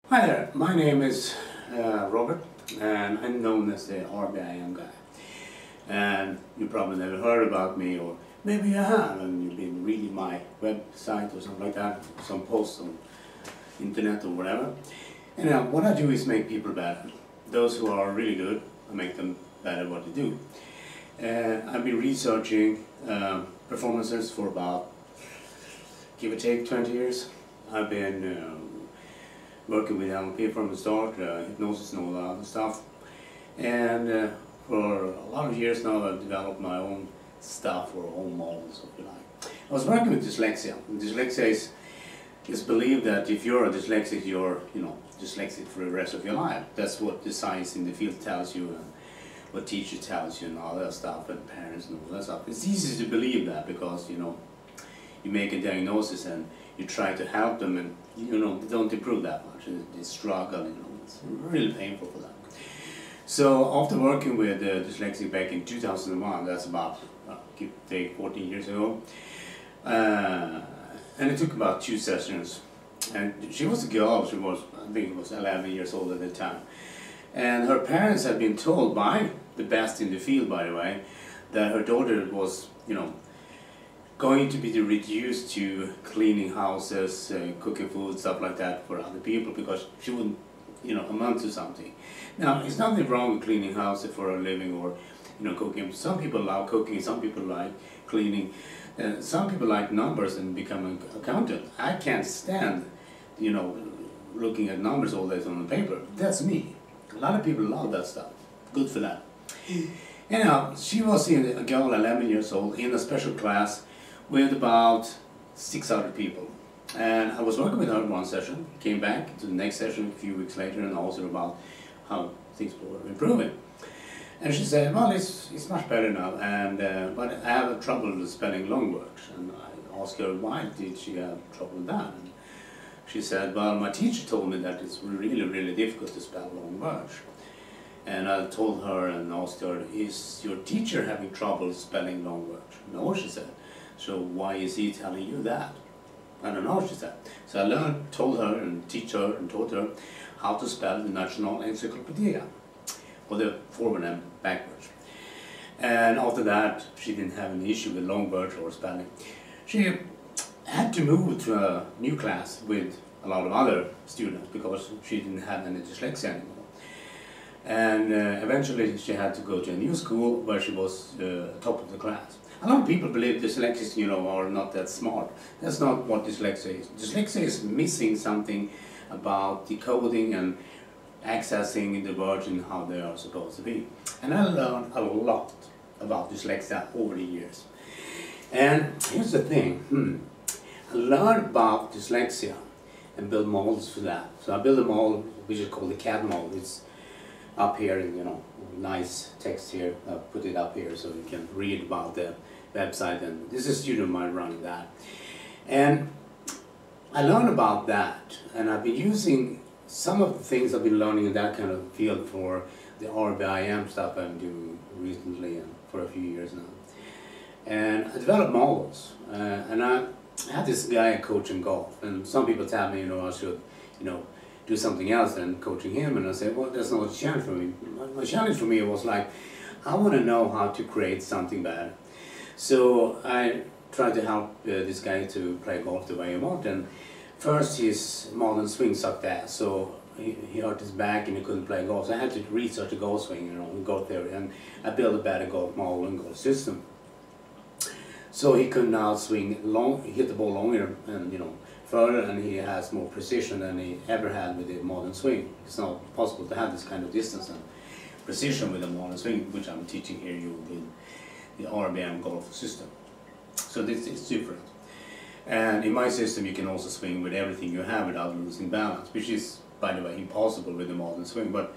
Hi there, my name is Robert and I'm known as the rbim guy. And you probably never heard about me, or maybe you have and you've been reading my website or something like that, some posts on internet or whatever. And what I do is make people better. Those who are really good, I make them better at what they do. I've been researching performances for about, give or take, 20 years. I've been working with NLP from the start, hypnosis and all that other stuff. And for a lot of years now I've developed my own stuff or own models, if you like. I was working with dyslexia. And dyslexia is believed that if you're a dyslexic, you're dyslexic for the rest of your life. That's what the science in the field tells you, and what teacher tells you and all that stuff, and parents and all that stuff. It's easy to believe that because you make a diagnosis and you try to help them, and they don't improve that much. They struggle, it's really painful for them. So after working with dyslexia back in 2001, that's about, give or take, 14 years ago, and it took about 2 sessions. And she was a girl, she was, I think it was 11 years old at the time. And her parents had been told by the best in the field, by the way, that her daughter was, going to be reduced to cleaning houses, cooking food, stuff like that for other people, because she wouldn't, amount to something. Now, it's nothing wrong with cleaning houses for a living or, cooking. Some people love cooking, some people like cleaning, and some people like numbers and become an accountant. I can't stand, looking at numbers all day on the paper. That's me. A lot of people love that stuff. Good for that. Anyhow, she was a girl, 11 years old, in a special class with about 6 other people. And I was working with her in one session, came back to the next session a few weeks later and asked her about how things were improving. And she said, well, it's much better now, and but I have trouble spelling long words. And I asked her, why did she have trouble with that? And she said, well, my teacher told me that it's really, really difficult to spell long words. And I told her and asked her, is your teacher having trouble spelling long words? No, she said. So why is he telling you that? I don't know, she said. So I told her and taught her how to spell the National Encyclopedia, or the forward and backwards. And after that, she didn't have any issue with long words or spelling. She had to move to a new class with a lot of other students because she didn't have any dyslexia anymore. And eventually she had to go to a new school where she was top of the class. A lot of people believe dyslexics, are not that smart. That's not what dyslexia is. Dyslexia is missing something about decoding and accessing the words and how they are supposed to be. And I learned a lot about dyslexia over the years. And here's the thing, I learned about dyslexia and build models for that. So I built a model which is called the CAD model. It's up here in, nice text here. I'll put it up here so you can read about the website, and this is a student of mine running that. And I learned about that, and I've been using some of the things I've been learning in that kind of field for the rbim stuff I'm doing recently and for a few years now. And I developed models, and I had this guy coaching golf, and some people tell me, I should, do something else than coaching him, and I said, well, that's not a challenge for me. My challenge for me was like, I want to know how to create something better. So I tried to help this guy to play golf the way he wanted. And first his modern swing sucked ass, so he hurt his back and he couldn't play golf. So I had to research the golf swing, golf theory, and I built a better golf model and golf system. So he could now swing long, hit the ball longer and further, and he has more precision than he ever had with the modern swing. It's not possible to have this kind of distance and precision with a modern swing, which I'm teaching here you with the rbim golf system. So this is different. And in my system you can also swing with everything you have without losing balance, which is, by the way, impossible with the modern swing, but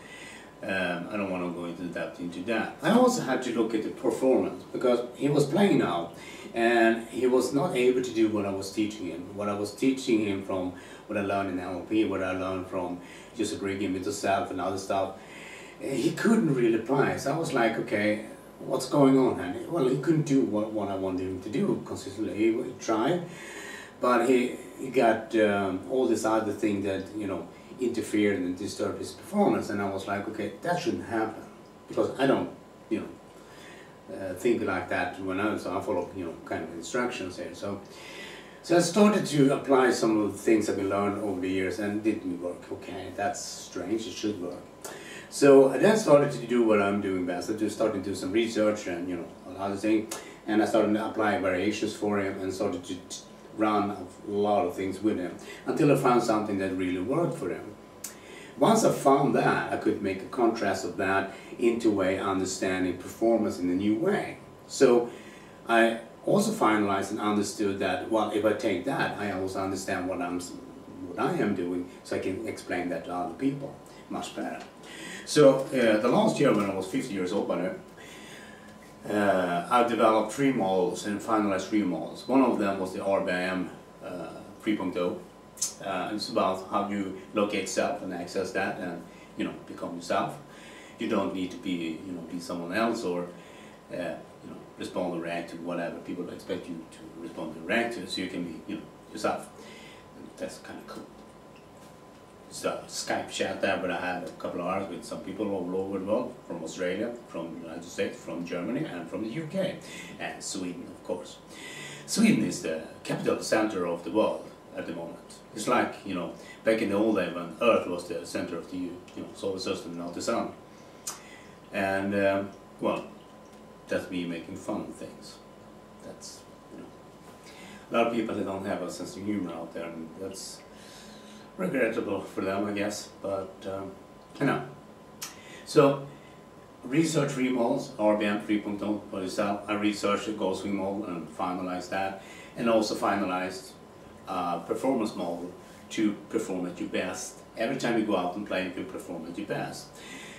I don't want to go into depth into that. I also had to look at the performance, because he was playing now and he was not able to do what I was teaching him. What I was teaching him from what I learned in NLP, what I learned from just bringing him into self and other stuff, he couldn't really apply. So I was like, okay, what's going on? And well, he couldn't do what I wanted him to do consistently. He tried, but he got all this other thing that, interfered and disturbed his performance, and I was like, okay, that shouldn't happen, because I don't, you know, think like that when I follow, you know, kind of instructions here. So I started to apply some of the things I've been learned over the years, and it didn't work. Okay, that's strange, it should work. So I then started to do what I'm doing best. I just started to do some research and, you know, other things, and I started to apply variations for him and started to run a lot of things with him until I found something that really worked for him. Once I found that, I could make a contrast of that into a way understanding performance in a new way. So I also finalized and understood that, well, if I take that, I also understand what I am doing, so I can explain that to other people much better. So the last year, when I was 50 years old by now, I developed 3 models and finalized 3 models. One of them was the rbim 3.0. It's about how you locate self and access that, and, you know, become yourself. You don't need to be, you know, be someone else, or you know, respond or react to whatever people expect you to respond or react to. So you can be, you know, yourself. And that's kind of cool. It's a Skype chat there, but I had a couple of hours with some people all over the world, from Australia, from the United States, from Germany, and from the UK, and Sweden, of course. Sweden is the capital center of the world at the moment. It's like, you know, back in the old days when Earth was the center of the, you know, solar system, not the sun. And well, that's me making fun of things. That's, you know, a lot of people that don't have a sense of humor out there, and that's regrettable for them, I guess, but you know. So, research 3 models, rbim 3.0 for yourself. I researched the goal swing model and finalized that, and also finalized a performance model to perform at your best. Every time you go out and play, you can perform at your best.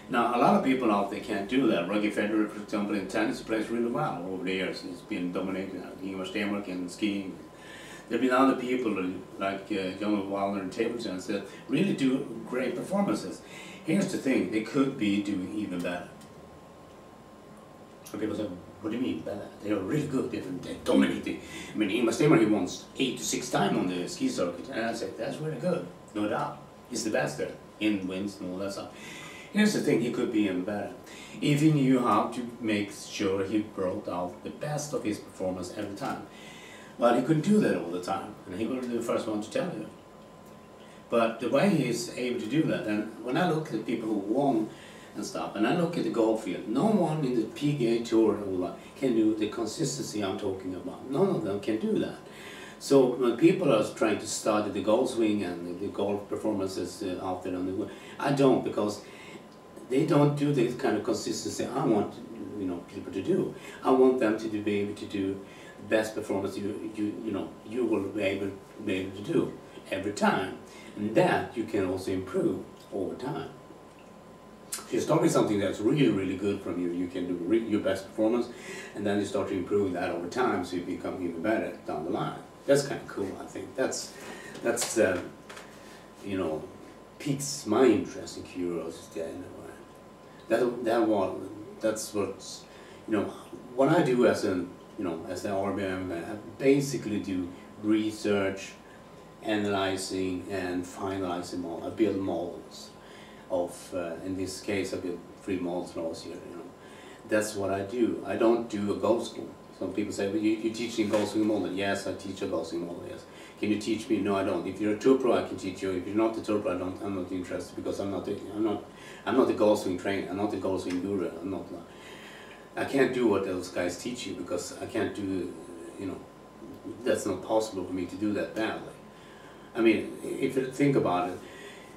Now, a lot of people out there can't do that. Roger Federer, for example, in tennis, plays really well over the years. He's been dominating Ingmar Stenmark in skiing. There have been other people like John Wilder and table tennis that really do great performances. Here's the thing, they could be doing even better. So people say, what do you mean better? They are really good, they're dominating. I mean, Ingmar Stenmark, he won 8 to 6 times on the ski circuit, and I said, that's really good, no doubt. He's the best there, in wins and all that stuff. Here's the thing, he could be even better. If he knew how to make sure he brought out the best of his performance every time. But he couldn't do that all the time, and he will be the first one to tell you. But the way he is able to do that, and when I look at people who won and stuff, and I look at the golf field, no one in the PGA Tour and all that can do the consistency I'm talking about. None of them can do that. So when people are trying to study the golf swing and the golf performances out there on the world, I don't, because they don't do the kind of consistency I want, you know, people to do. I want them to be able to do the best performance you will be able to do every time, and that you can also improve over time. If you start with something that's really good from you, you can do your best performance, and then you start to improve that over time, so you become even better down the line. That's kind of cool, I think. That's you know, piques my interest and curiosity in a way. That's what's, you know, what I do as an, you know, as an rbim, I basically do research, analyzing, and finalizing models. I build models of, in this case, I built 3 models last year. You know, that's what I do. I don't do a golf school. Some people say, well, you're teaching golf swing model. Yes, I teach a golf swing model. Yes. Can you teach me? No, I don't. If you're a tour pro, I can teach you. If you're not a tour pro, I'm not interested, because I'm not a golf swing trainer. I'm not a golf swing guru. I can't do what those guys teach you, because I can't do, you know, that's not possible for me to do that badly. I mean, if you think about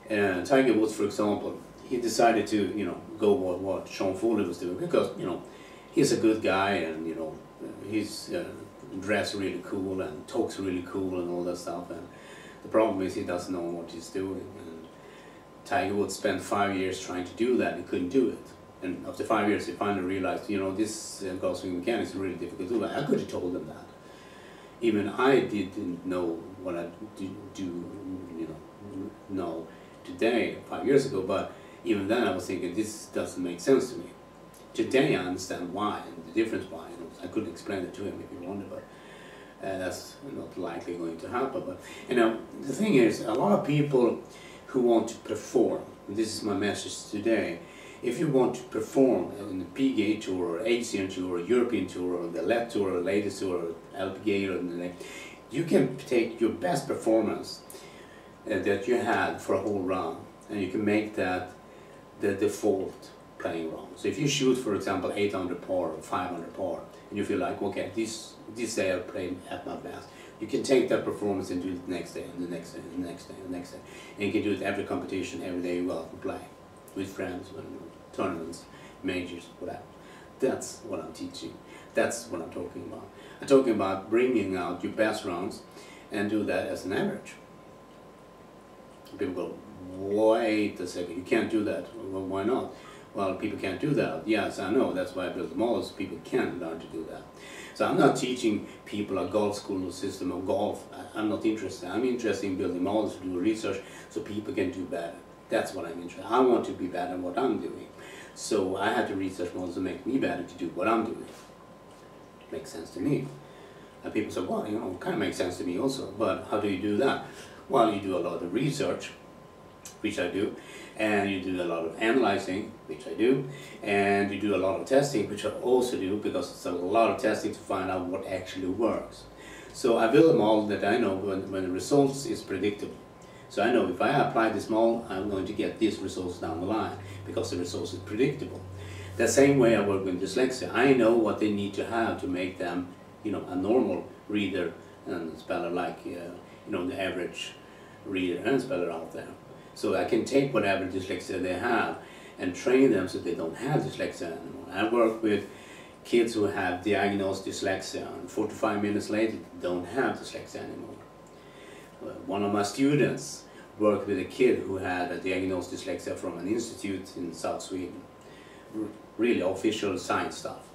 it, Tiger Woods, for example, he decided to, you know, go what Sean Foley was doing, because, you know, he's a good guy, and, you know, he's dressed really cool and talks really cool and all that stuff, and the problem is he doesn't know what he's doing. And Tiger Woods spent 5 years trying to do that, and he couldn't do it. And after 5 years, he finally realized, you know, this golf swing mechanics is really difficult to do. I could have told him that. Even I didn't know what I do, you know today, 5 years ago, but even then I was thinking, this doesn't make sense to me. Today I understand why, and the difference why. You know, I couldn't explain it to him if he wanted, but that's not likely going to happen. But, you know, the thing is, a lot of people who want to perform. And this is my message today. If you want to perform in the PGA Tour, or Asian Tour, or European Tour, or the LET Tour, or Ladies Tour, or LPGA, or you can take your best performance that you had for a whole round, and you can make that the default playing round. So if you shoot, for example, 800 par or 500 par, and you feel like, okay, this day I played at my best, you can take that performance and do it the next day, and the next day, and the next day, and the next day. And you can do it every competition, every day you go out and play with friends, tournaments, majors, whatever. That's what I'm teaching. That's what I'm talking about. I'm talking about bringing out your best rounds and do that as an average. People go, wait a second, you can't do that. Well, why not? Well, people can't do that. Yes, I know. That's why I built the models. People can learn to do that. So I'm not teaching people a golf school system of golf. I'm not interested. I'm interested in building models, do research, so people can do better. That's what I'm interested in. I want to be better at what I'm doing. So I had to research models to make me better to do what I'm doing. It makes sense to me. And people say, well, you know, it kind of makes sense to me also. But how do you do that? Well, you do a lot of research, which I do, and you do a lot of analyzing, which I do, and you do a lot of testing, which I also do, because it's a lot of testing to find out what actually works. So I build a model that I know when the results is predictable. So I know if I apply this model, I'm going to get these results down the line, because the results is predictable. The same way I work with dyslexia. I know what they need to have to make them, you know, a normal reader and speller, like you know, the average reader and speller out there. So I can take whatever dyslexia they have and train them so they don't have dyslexia anymore. I work with kids who have diagnosed dyslexia, and 45 minutes later they don't have dyslexia anymore. One of my students worked with a kid who had a diagnosed dyslexia from an institute in South Sweden. Really official science stuff.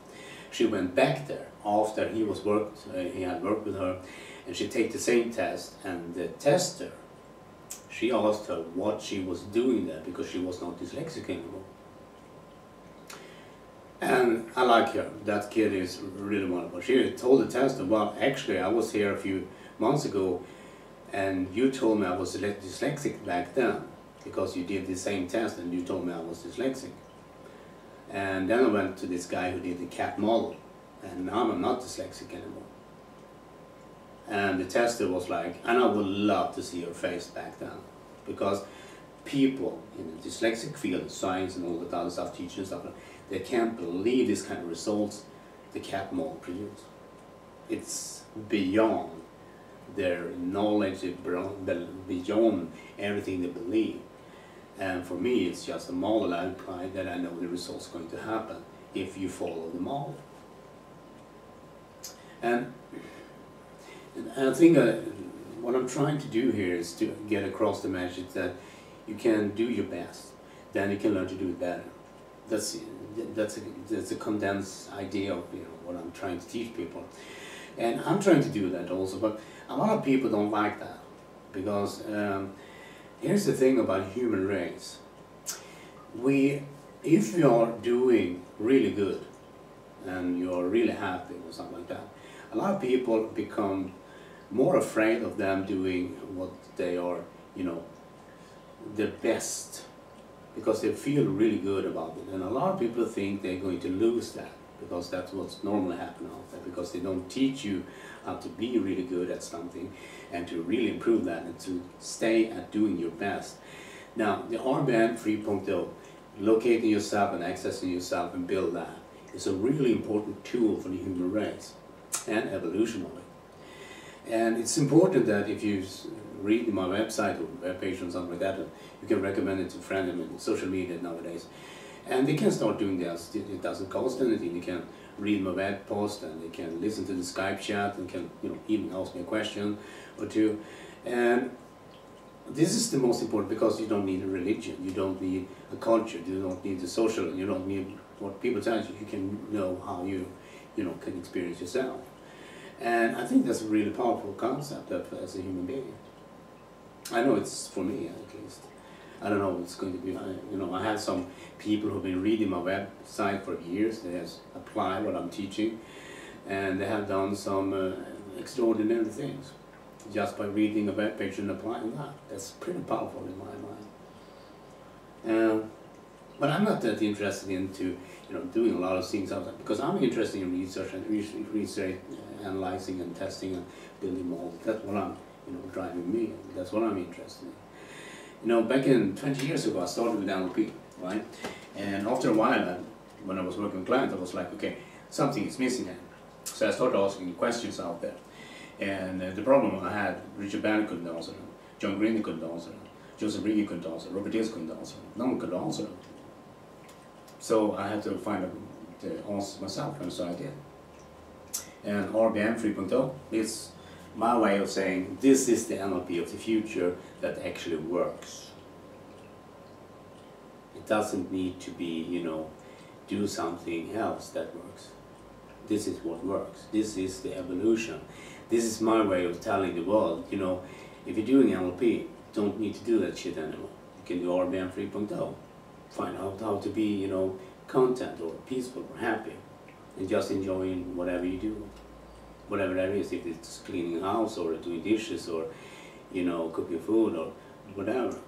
She went back there after he had worked with her, and she take the same test, and the tester, she asked her what she was doing there, because she was not dyslexic anymore. And I like her. That kid is really wonderful. She told the tester, well, actually I was here a few months ago and you told me I was dyslexic back then, because you did the same test and you told me I was dyslexic. And then I went to this guy who did the CAT model, and now I'm not dyslexic anymore. And the tester was like, and I would love to see your face back then, because people in the dyslexic field, science and all that other stuff, teaching and stuff, they can't believe this kind of results the CAT model produced. It's beyond their knowledge, beyond everything they believe. And for me, it's just a model I apply that I know the result's going to happen if you follow the model. And I think what I'm trying to do here is to get across the message that you can do your best, then you can learn to do it better. That's a condensed idea of, you know, what I'm trying to teach people. And I'm trying to do that also, but a lot of people don't like that, because here's the thing about human race. If you are doing really good and you're really happy or something like that, a lot of people become more afraid of them doing what they are, you know, their best, because they feel really good about it. And a lot of people think they're going to lose that, because that's what's normally happening out there, because they don't teach you how to be really good at something and to really improve that and to stay at doing your best. Now, the rbim 3.0, locating yourself and accessing yourself and build that, is a really important tool for the human race and evolution of it. And it's important that if you read my website or webpage or something like that, you can recommend it to friends in social media nowadays. And they can start doing this. It doesn't cost anything. They can read my web post, and they can listen to the Skype chat, and can, you know, even ask me a question or two. And this is the most important, because you don't need a religion, you don't need a culture, you don't need the social, you don't need what people tell you. You can know how you know, can experience yourself. And I think that's a really powerful concept as a human being. I know it's for me, at least. I don't know what it's going to be. You know, I have some people who've been reading my website for years. They have applied what I'm teaching, and they have done some extraordinary things. just by reading a web page and applying that. That's pretty powerful in my mind. But I'm not that interested into doing a lot of things outside, because I'm interested in research and research, analyzing and testing and building models. That's what I'm driving me. That's what I'm interested in. Back in 20 years ago, I started with NLP, right? And after a while, when I was working with clients, I was like, okay, something is missing here. So I started asking questions out there. And the problem I had, Richard Bannon couldn't answer them, John Green couldn't answer them, Joseph Riggi couldn't answer them, Robert Dills couldn't answer them, no one could answer them. So I had to find the answers myself, and so I did. And rbim 3.0 is my way of saying this is the NLP of the future that actually works. It doesn't need to be, do something else that works. This is what works. This is the evolution. This is my way of telling the world, if you're doing NLP, don't need to do that shit anymore. You can do rbim 3.0. Find out how to be, content or peaceful or happy, and just enjoying whatever you do, whatever that is. If it's cleaning a house or doing dishes or, cooking food or whatever,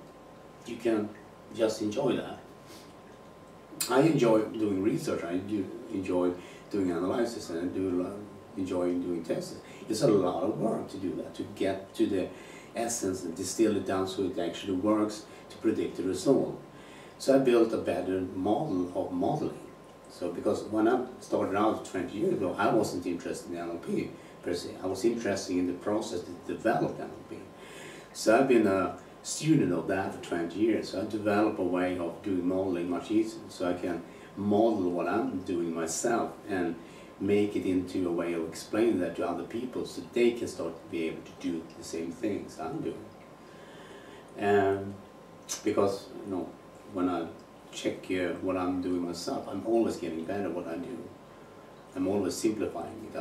you can just enjoy that. I enjoy doing research. I do enjoy doing analysis, and I enjoy doing tests. It's a lot of work to do that, to get to the essence and distill it down so it actually works to predict the result. So I built a better model of modeling. So because when I started out 20 years ago, I wasn't interested in NLP per se. I was interested in the process to develop NLP. So I've been a student of that for 20 years. So I developed a way of doing modeling much easier, so I can model what I'm doing myself and make it into a way of explaining that to other people, so they can start to be able to do the same things I'm doing. Because when I check what I'm doing myself, I'm always getting better at what I do. I'm always simplifying it.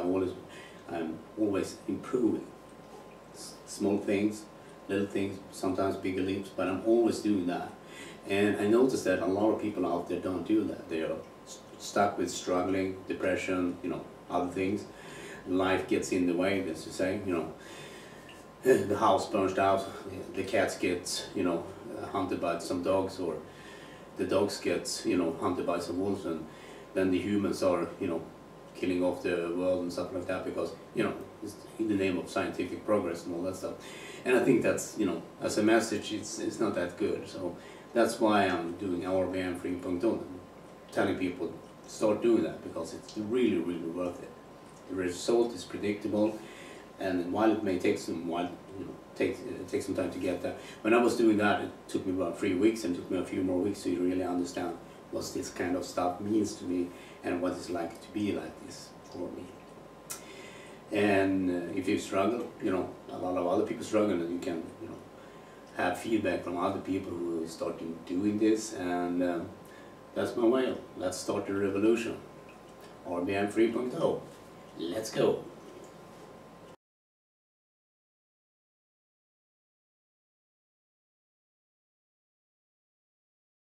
I'm always improving. Small things, little things, sometimes bigger leaps, but I'm always doing that. And I noticed that a lot of people out there don't do that. They are stuck with struggling, depression, other things. Life gets in the way, as you say, the house burns out, the cats get, hunted by some dogs, or the dogs get, hunted by some wolves, and then the humans are, killing off the world and stuff like that, because, it's in the name of scientific progress and all that stuff. And I think that's, as a message, it's not that good. So that's why I'm doing rbim 3.0, telling people start doing that, because it's really, really worth it. The result is predictable, and while it may take some take some time to get there. When I was doing that, it took me about 3 weeks, and it took me a few more weeks to really understand what this kind of stuff means to me and what it's like to be like this for me. And if you struggle, a lot of other people struggle, and you can, have feedback from other people who are starting doing this, and that's my way. Let's start the revolution. rbim 3.0. Let's go.